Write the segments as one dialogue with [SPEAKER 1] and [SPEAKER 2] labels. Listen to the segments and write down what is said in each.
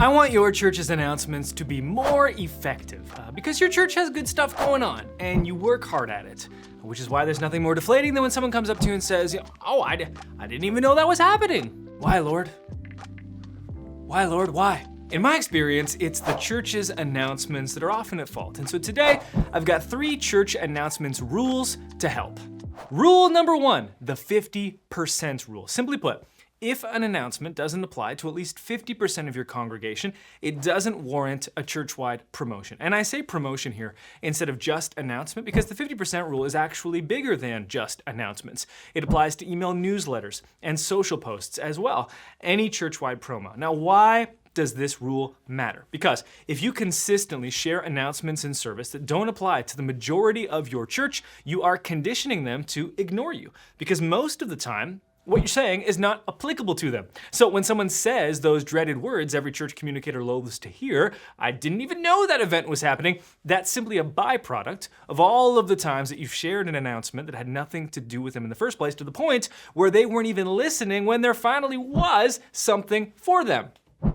[SPEAKER 1] I want your church's announcements to be more effective because your church has good stuff going on and you work hard at it, which is why there's nothing more deflating than when someone comes up to you and says, oh, I didn't even know that was happening. Why, Lord? Why, Lord? Why? In my experience, it's the church's announcements that are often at fault. And so today, I've got 3 church announcements rules to help. Rule number 1, the 50% rule. Simply put, if an announcement doesn't apply to at least 50% of your congregation, it doesn't warrant a church-wide promotion. And I say promotion here instead of just announcement because the 50% rule is actually bigger than just announcements. It applies to email newsletters and social posts as well, any church-wide promo. Now, why does this rule matter? Because if you consistently share announcements in service that don't apply to the majority of your church, you are conditioning them to ignore you. Because most of the time, what you're saying is not applicable to them. So when someone says those dreaded words every church communicator loathes to hear, I didn't even know that event was happening, that's simply a byproduct of all of the times that you've shared an announcement that had nothing to do with them in the first place, to the point where they weren't even listening when there finally was something for them.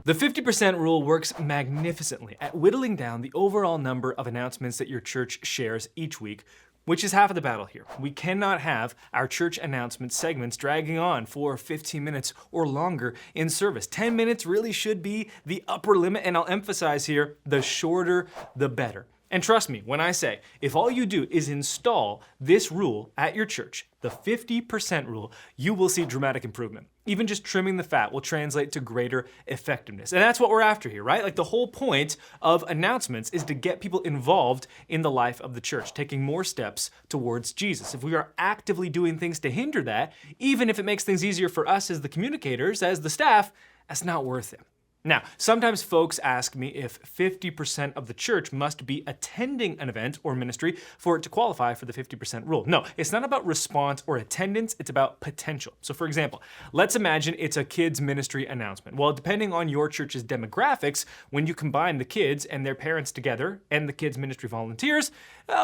[SPEAKER 1] The 50% rule works magnificently at whittling down the overall number of announcements that your church shares each week, which is half of the battle here. We cannot have our church announcement segments dragging on for 15 minutes or longer in service. 10 minutes really should be the upper limit, and I'll emphasize here, the shorter, the better. And trust me when I say, if all you do is install this rule at your church, the 50% rule, you will see dramatic improvement. Even just trimming the fat will translate to greater effectiveness. And that's what we're after here, right? Like the whole point of announcements is to get people involved in the life of the church, taking more steps towards Jesus. If we are actively doing things to hinder that, even if it makes things easier for us as the communicators, as the staff, that's not worth it. Now, sometimes folks ask me if 50% of the church must be attending an event or ministry for it to qualify for the 50% rule. No, it's not about response or attendance, it's about potential. So for example, let's imagine it's a kids ministry announcement. Well, depending on your church's demographics, when you combine the kids and their parents together and the kids ministry volunteers,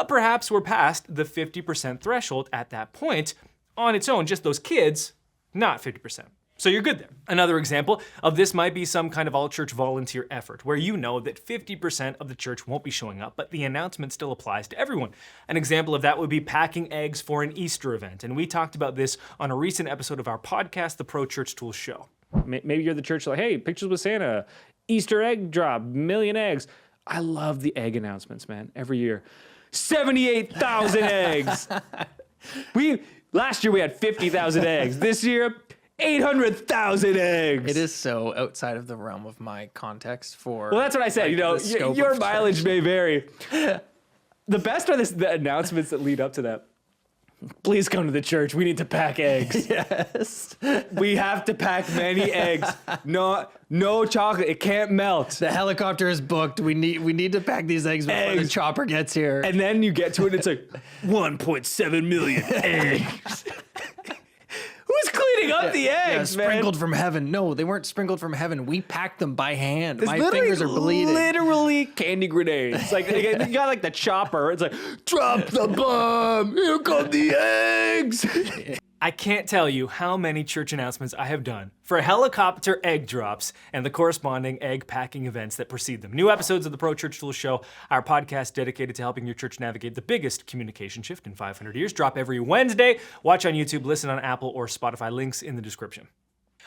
[SPEAKER 1] perhaps we're past the 50% threshold at that point. On its own, just those kids, not 50%. So you're good there. Another example of this might be some kind of all-church volunteer effort where you know that 50% of the church won't be showing up, but the announcement still applies to everyone. An example of that would be packing eggs for an Easter event, and we talked about this on a recent episode of our podcast, The Pro Church Tools Show. Maybe you're the church like, hey, pictures with Santa, Easter egg drop, million eggs. I love the egg announcements, man, every year. 78,000 eggs. Last year we had 50,000 eggs. This year, 800,000 eggs.
[SPEAKER 2] It is so outside of the realm of my context for.
[SPEAKER 1] Well, that's what I said. Like, your mileage may vary. The best are the announcements that lead up to that. Please come to the church. We need to pack eggs.
[SPEAKER 2] Yes.
[SPEAKER 1] We have to pack many eggs. No chocolate. It can't melt.
[SPEAKER 2] The helicopter is booked. We need to pack these eggs before the chopper gets here.
[SPEAKER 1] And then you get to it and it's like 1.7 million eggs. Who's cleaning up the eggs, man?
[SPEAKER 2] Sprinkled from heaven. No, they weren't sprinkled from heaven. We packed them by hand. My fingers are bleeding.
[SPEAKER 1] Literally candy grenades. Like you got like the chopper. It's like, drop the bomb. Here come the eggs. I can't tell you how many church announcements I have done for helicopter egg drops and the corresponding egg packing events that precede them. New episodes of the Pro Church Tools Show, our podcast dedicated to helping your church navigate the biggest communication shift in 500 years, drop every Wednesday. Watch on YouTube, listen on Apple or Spotify, links in the description.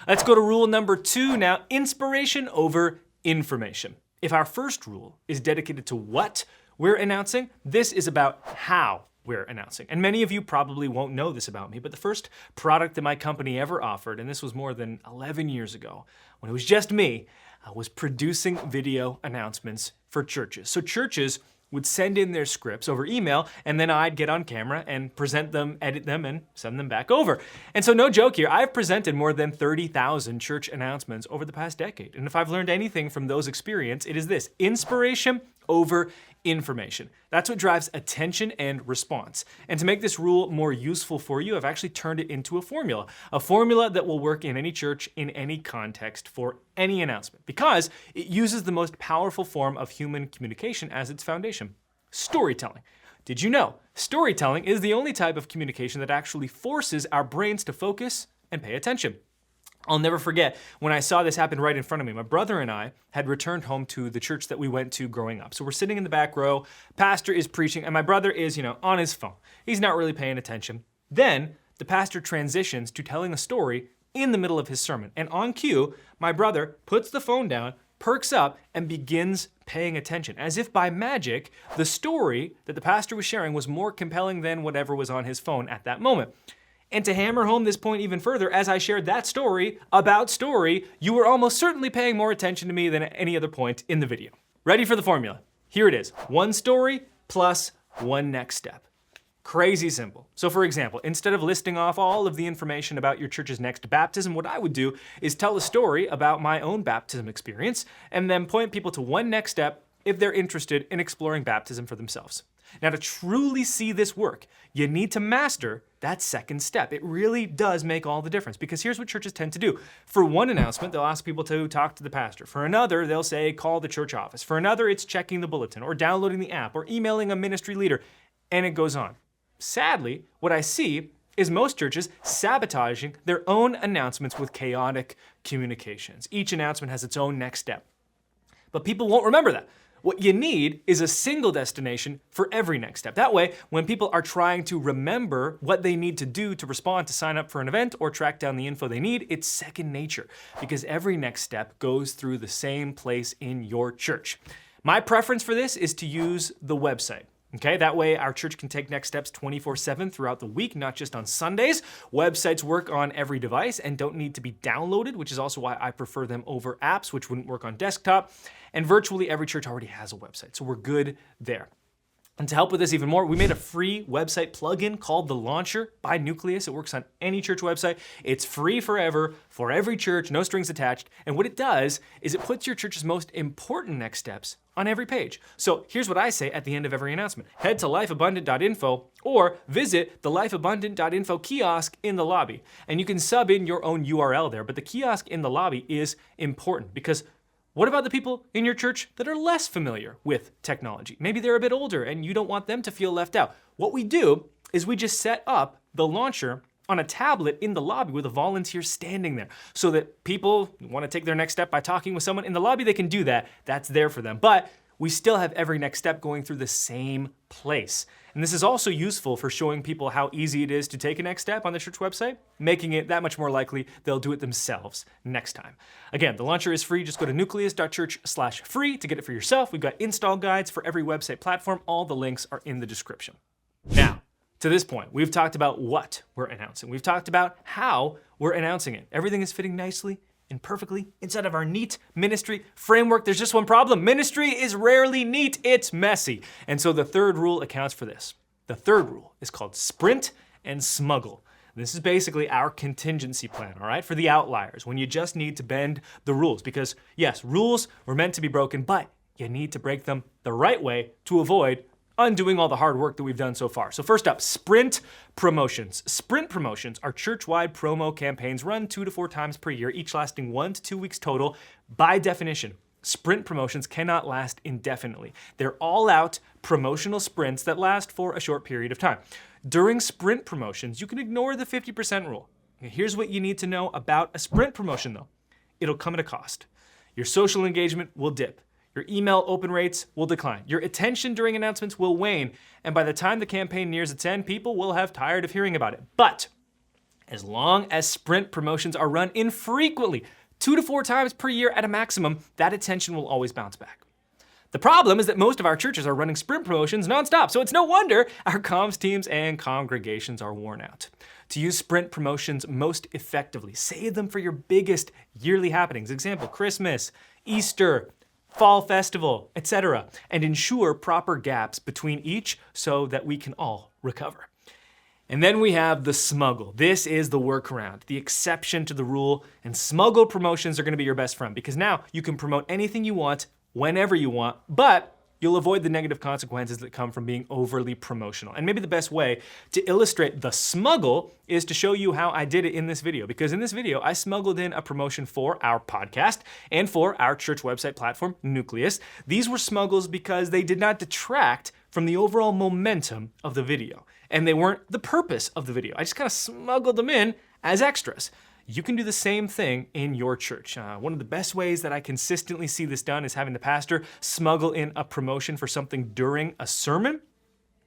[SPEAKER 1] Let's go to rule number 2 now, inspiration over information. If our first rule is dedicated to what we're announcing, this is about how we're announcing. And many of you probably won't know this about me, but the first product that my company ever offered, and this was more than 11 years ago, when it was just me, was producing video announcements for churches. So churches would send in their scripts over email, and then I'd get on camera and present them, edit them, and send them back over. And so no joke here, I've presented more than 30,000 church announcements over the past decade. And if I've learned anything from those experiences, it is this: inspiration over information. That's what drives attention and response. And to make this rule more useful for you, I've actually turned it into a formula that will work in any church, in any context, for any announcement, because it uses the most powerful form of human communication as its foundation: storytelling. Did you know? Storytelling is the only type of communication that actually forces our brains to focus and pay attention. I'll never forget when I saw this happen right in front of me. My brother and I had returned home to the church that we went to growing up. So we're sitting in the back row, pastor is preaching, and my brother is, on his phone. He's not really paying attention. Then the pastor transitions to telling a story in the middle of his sermon. And on cue, my brother puts the phone down, perks up, and begins paying attention. As if by magic, the story that the pastor was sharing was more compelling than whatever was on his phone at that moment. And to hammer home this point even further, as I shared that story about story, you were almost certainly paying more attention to me than at any other point in the video. Ready for the formula? Here it is. One story plus one next step. Crazy simple. So for example, instead of listing off all of the information about your church's next baptism, what I would do is tell a story about my own baptism experience and then point people to one next step if they're interested in exploring baptism for themselves. Now, to truly see this work, you need to master that second step. It really does make all the difference, because here's what churches tend to do. For one announcement, they'll ask people to talk to the pastor. For another, they'll say, call the church office. For another, it's checking the bulletin or downloading the app or emailing a ministry leader, and it goes on. Sadly, what I see is most churches sabotaging their own announcements with chaotic communications. Each announcement has its own next step. But people won't remember that. What you need is a single destination for every next step. That way, when people are trying to remember what they need to do to respond to sign up for an event or track down the info they need, it's second nature, because every next step goes through the same place in your church. My preference for this is to use the website. Okay, that way our church can take next steps 24/7 throughout the week, not just on Sundays. Websites work on every device and don't need to be downloaded, which is also why I prefer them over apps, which wouldn't work on desktop. And virtually every church already has a website, so we're good there. And to help with this even more, we made a free website plugin called The Launcher by Nucleus. It works on any church website. It's free forever for every church, no strings attached. And what it does is it puts your church's most important next steps on every page. So here's what I say at the end of every announcement. Head to lifeabundant.info or visit the lifeabundant.info kiosk in the lobby. And you can sub in your own URL there, but the kiosk in the lobby is important, because what about the people in your church that are less familiar with technology? Maybe they're a bit older and you don't want them to feel left out. What we do is we just set up the launcher on a tablet in the lobby with a volunteer standing there, so that people want to take their next step by talking with someone in the lobby, they can do that. That's there for them. But we still have every next step going through the same place. And this is also useful for showing people how easy it is to take a next step on the church website, making it that much more likely they'll do it themselves next time. Again, the launcher is free. Just go to nucleus.church/free to get it for yourself. We've got install guides for every website platform. All the links are in the description. Now, to this point, we've talked about what we're announcing. We've talked about how we're announcing it. Everything is fitting nicely and perfectly inside of our neat ministry framework. There's just one problem. Ministry is rarely neat, it's messy. And so the third rule accounts for this. The third rule is called sprint and smuggle. This is basically our contingency plan, all right, for the outliers, when you just need to bend the rules. Because yes, rules were meant to be broken, but you need to break them the right way to avoid undoing all the hard work that we've done so far. So first up, sprint promotions. Sprint promotions are church-wide promo campaigns run 2 to 4 times per year, each lasting 1 to 2 weeks total. By definition, sprint promotions cannot last indefinitely. They're all-out promotional sprints that last for a short period of time. During sprint promotions, you can ignore the 50% rule. Here's what you need to know about a sprint promotion though. It'll come at a cost. Your social engagement will dip. Your email open rates will decline. Your attention during announcements will wane. And by the time the campaign nears its end, people will have tired of hearing about it. But as long as sprint promotions are run infrequently, 2 to 4 times per year at a maximum, that attention will always bounce back. The problem is that most of our churches are running sprint promotions nonstop, so it's no wonder our comms teams and congregations are worn out. To use sprint promotions most effectively, save them for your biggest yearly happenings. Example, Christmas, Easter, fall festival, etc., and ensure proper gaps between each so that we can all recover. And then we have the smuggle. This is the workaround, the exception to the rule, and smuggle promotions are gonna be your best friend, because now you can promote anything you want, whenever you want, but you'll avoid the negative consequences that come from being overly promotional. And maybe the best way to illustrate the smuggle is to show you how I did it in this video, because in this video, I smuggled in a promotion for our podcast and for our church website platform, Nucleus. These were smuggles because they did not detract from the overall momentum of the video, and they weren't the purpose of the video. I just kind of smuggled them in as extras. You can do the same thing in your church. One of the best ways that I consistently see this done is having the pastor smuggle in a promotion for something during a sermon.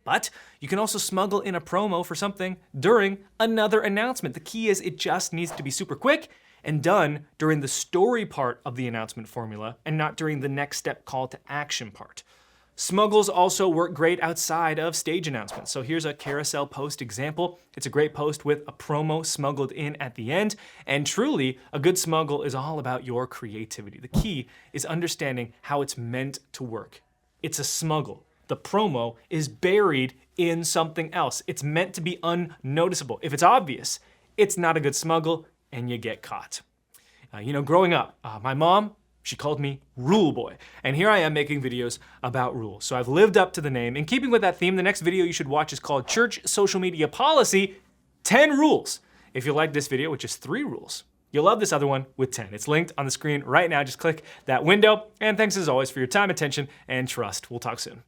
[SPEAKER 1] But you can also smuggle in a promo for something during another announcement. The key is it just needs to be super quick and done during the story part of the announcement formula and not during the next step call to action part. Smuggles also work great outside of stage announcements. So here's a carousel post example. It's a great post with a promo smuggled in at the end. And truly, a good smuggle is all about your creativity. The key is understanding how it's meant to work. It's a smuggle. The promo is buried in something else. It's meant to be unnoticeable. If it's obvious, it's not a good smuggle and you get caught. Growing up, my mom, she called me Rule Boy. And here I am making videos about rules. So I've lived up to the name. In keeping with that theme, the next video you should watch is called Church Social Media Policy, 10 Rules. If you like this video, which is 3 rules, you'll love this other one with 10. It's linked on the screen right now. Just click that window. And thanks as always for your time, attention, and trust. We'll talk soon.